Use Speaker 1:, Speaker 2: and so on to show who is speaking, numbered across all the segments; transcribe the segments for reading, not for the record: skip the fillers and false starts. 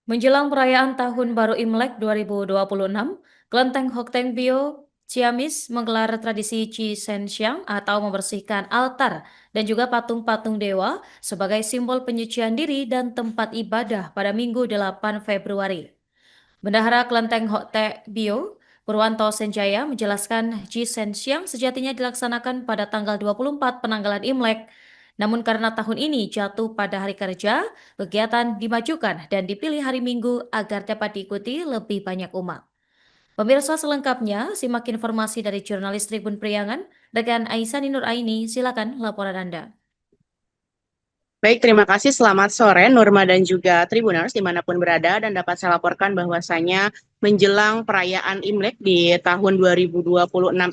Speaker 1: Menjelang perayaan Tahun Baru Imlek 2026, Kelenteng Hoktengbio Ciamis menggelar tradisi Qisenxiang atau membersihkan altar dan juga patung-patung dewa sebagai simbol penyucian diri dan tempat ibadah pada Minggu 8 Februari. Bendahara Kelenteng Hokte Bio, Purwanto Senjaya menjelaskan Qisenxiang sejatinya dilaksanakan pada tanggal 24 penanggalan Imlek. Namun karena tahun ini jatuh pada hari kerja, kegiatan dimajukan dan dipilih hari Minggu agar dapat diikuti lebih banyak umat. Pemirsa selengkapnya, simak informasi dari jurnalis Tribun Priangan, rekan Aisyah Nur Aini, silakan laporan Anda.
Speaker 2: Baik, terima kasih. Selamat sore, Nurma dan juga Tribuners dimanapun berada. Dan dapat saya laporkan bahwasanya menjelang perayaan Imlek di tahun 2026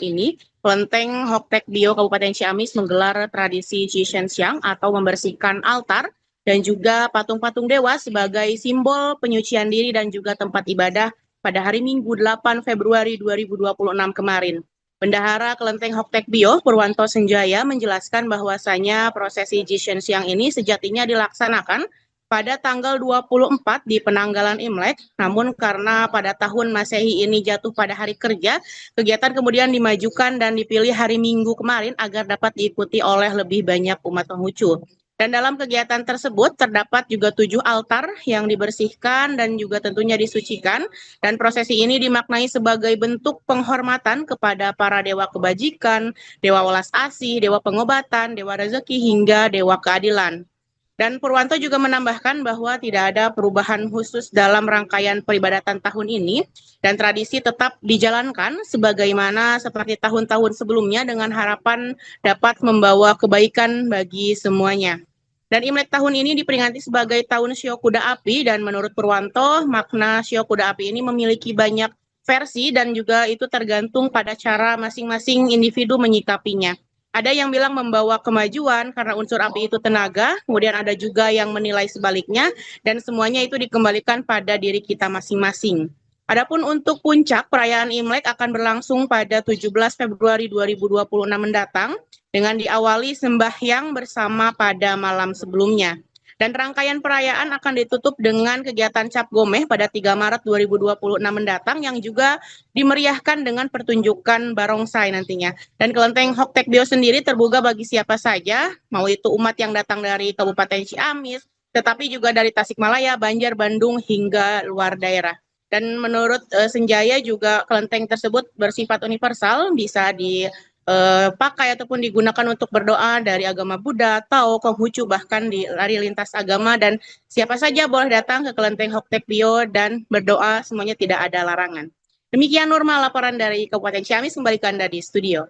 Speaker 2: ini, Kelenteng Hoktek Bio Kabupaten Ciamis menggelar tradisi Qisenxiang atau membersihkan altar dan juga patung-patung dewa sebagai simbol penyucian diri dan juga tempat ibadah pada hari Minggu 8 Februari 2026 kemarin. Bendahara Kelenteng Hoktek Bio, Purwanto Senjaya, menjelaskan bahwasanya prosesi Qisenxiang ini sejatinya dilaksanakan pada tanggal 24 di penanggalan Imlek, namun karena pada tahun Masehi ini jatuh pada hari kerja, kegiatan kemudian dimajukan dan dipilih hari Minggu kemarin agar dapat diikuti oleh lebih banyak umat Konghucu. Dan dalam kegiatan tersebut terdapat juga 7 altar yang dibersihkan dan juga tentunya disucikan. Dan prosesi ini dimaknai sebagai bentuk penghormatan kepada para dewa kebajikan, dewa welas asih, dewa pengobatan, dewa rezeki, hingga dewa keadilan. Dan Purwanto juga menambahkan bahwa tidak ada perubahan khusus dalam rangkaian peribadatan tahun ini dan tradisi tetap dijalankan sebagaimana seperti tahun-tahun sebelumnya dengan harapan dapat membawa kebaikan bagi semuanya. Dan Imlek tahun ini diperingati sebagai tahun Shio Kuda Api dan menurut Purwanto makna Shio Kuda Api ini memiliki banyak versi dan juga itu tergantung pada cara masing-masing individu menyikapinya. Ada yang bilang membawa kemajuan karena unsur api itu tenaga, kemudian ada juga yang menilai sebaliknya, dan semuanya itu dikembalikan pada diri kita masing-masing. Adapun untuk puncak perayaan Imlek akan berlangsung pada 17 Februari 2026 mendatang dengan diawali sembahyang bersama pada malam sebelumnya. Dan rangkaian perayaan akan ditutup dengan kegiatan Cap Gomeh pada 3 Maret 2026 mendatang yang juga dimeriahkan dengan pertunjukan barongsai nantinya. Dan Kelenteng Hoktek Bio sendiri terbuka bagi siapa saja, mau itu umat yang datang dari Kabupaten Ciamis, tetapi juga dari Tasikmalaya, Banjar, Bandung, hingga luar daerah. Dan menurut Senjaya juga kelenteng tersebut bersifat universal, bisa dipakai ataupun digunakan untuk berdoa dari agama Buddha, Tao, Konghucu, bahkan di lari lintas agama, dan siapa saja boleh datang ke Kelenteng Hoktek Bio dan berdoa, semuanya tidak ada larangan. Demikian Nurma laporan dari Kabupaten Ciamis, kembali ke Anda di studio.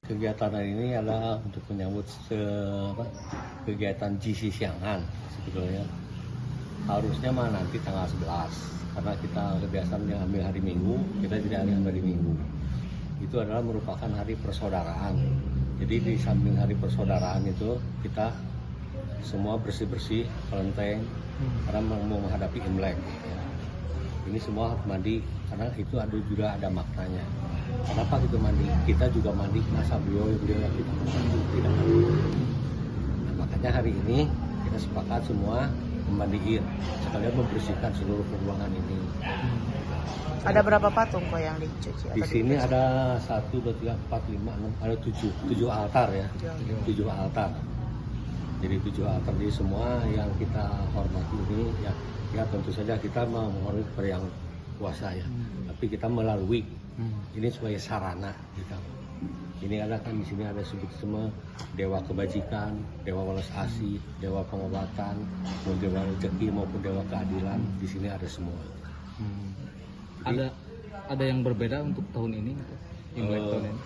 Speaker 3: Kegiatan hari ini adalah untuk menyambut kegiatan Qisenxiangan sebetulnya. Harusnya mah nanti tanggal 11 karena kita kebiasaan mengambil hari Minggu, kita tidak ambil hari Minggu. Itu adalah merupakan hari persaudaraan. Jadi di samping hari persaudaraan itu kita semua bersih-bersih kelenteng karena mau menghadapi Imlek. Ini semua harus mandi karena itu ada maknanya. Kenapa kita mandi? Kita juga mandi, masa beliau kita mandi tidak mandi. Nah, makanya hari ini kita sepakat semua memandiin sekalian membersihkan seluruh ruangan ini.
Speaker 2: Ada berapa patung kok yang dicuci?
Speaker 3: Di sini ada 1, 2, 3, 4, 5, 6, ada 7 altar ya, 7 altar. Jadi 7 altar di semua yang kita hormati ini ya tentu saja kita menghormati kepada yang kuasa ya, tapi kita melalui ini sebagai sarana kita. Ini ada kan di sini ada sebut semua dewa kebajikan, dewa welas asih, dewa pengobatan, dewa rezeki maupun dewa keadilan. Di sini ada semua.
Speaker 4: Jadi, ada yang berbeda untuk tahun ini? Imlek tahun ini?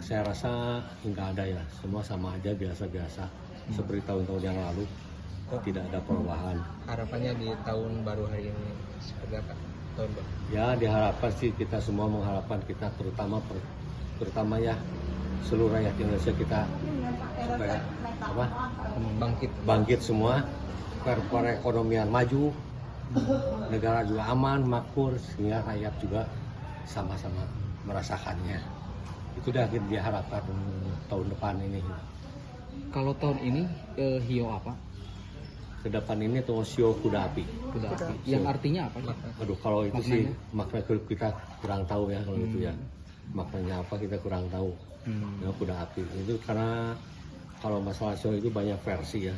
Speaker 3: Saya rasa nggak ada ya, semua sama aja biasa-biasa seperti tahun-tahun yang lalu. Tidak ada perubahan.
Speaker 4: Harapannya di tahun baru hari ini seperti apa? Tahun baru?
Speaker 3: Ya diharapkan sih, kita semua mengharapkan, kita terutama ya seluruh rakyat Indonesia kita supaya bangkit semua, perekonomian maju, negara juga aman, makmur, sehingga rakyat juga sama-sama merasakannya. Itu dah diharapkan tahun depan ini.
Speaker 4: Kalau tahun ini hiyo apa?
Speaker 3: ke depan ini tuh Sio Kuda Api.
Speaker 4: Kuda api. Yang artinya apa?
Speaker 3: Aduh, kalau itu sih
Speaker 4: Maknanya?
Speaker 3: makna kita kurang tahu ya kalau itu ya. Maknanya apa kita kurang tahu. Ya, kuda api itu karena kalau masalah show itu banyak versi ya,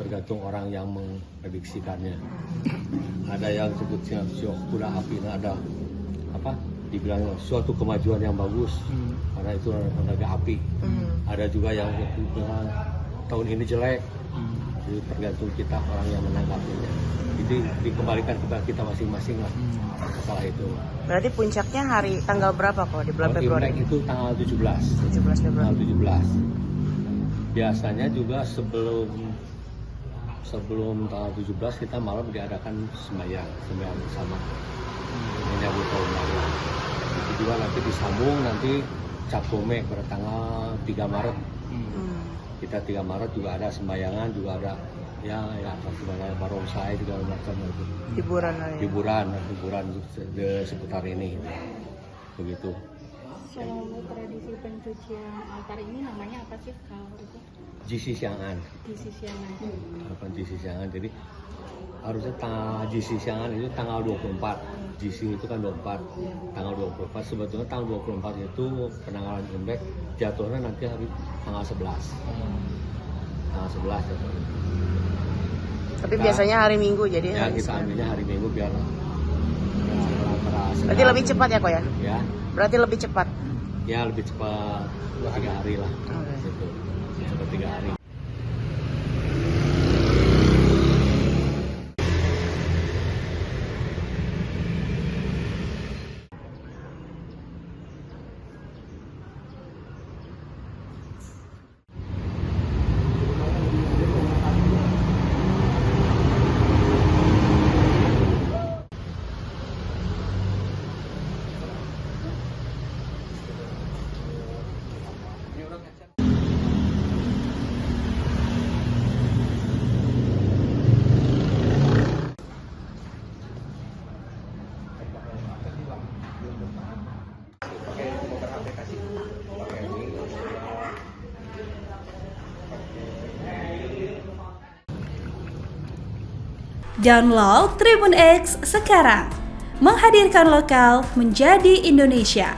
Speaker 3: tergantung orang yang memprediksikannya. Ada yang sebutnya show kuda api, nah ada apa? Dibilang suatu kemajuan yang bagus karena itu tenaga api. Ada juga yang bilang tahun ini jelek. Jadi tergantung kita orang yang menanggapinya. Jadi dikembalikan kepada kita masing-masing lah masalah itu.
Speaker 2: Berarti puncaknya tanggal berapa kok di bulan Februari?
Speaker 3: Imlek itu tanggal 17.
Speaker 2: 17 Februari.
Speaker 3: Tanggal 17. Biasanya juga sebelum tanggal 17 kita malam diadakan sembahyang bersama menyambut tahun baru. Itu juga nanti disambung nanti Cap Gome pada tanggal 3 Maret. Kita 3 Maret juga ada sembayangan, juga ada ya apa sebenarnya barongsai segala macam itu. Hiburan di seputar ini. Begitu.
Speaker 5: Selama tradisi pencucian altar ini namanya apa sih kalau itu?
Speaker 3: Jisi Siangan.
Speaker 5: Jisi Siangan.
Speaker 3: Apa Jisi Siangan? Jadi harusnya Jisi Siangan itu tanggal 24. Jisi itu kan 24. Tanggal 24. Sebetulnya tanggal 24 itu penanggalan Imlek jatuhnya nanti hari tanggal 11. Tanggal 11 jatuhnya.
Speaker 2: Tapi biasanya hari Minggu jadi
Speaker 3: ya kita ambilnya hari Minggu biar
Speaker 2: berarti lebih cepat ya kok ya?
Speaker 3: Ya.
Speaker 2: Berarti lebih cepat.
Speaker 3: Ya lebih cepat 3 hari lah. Gitu. Cepat 3 hari.
Speaker 6: Download Tribun X sekarang, menghadirkan lokal menjadi Indonesia.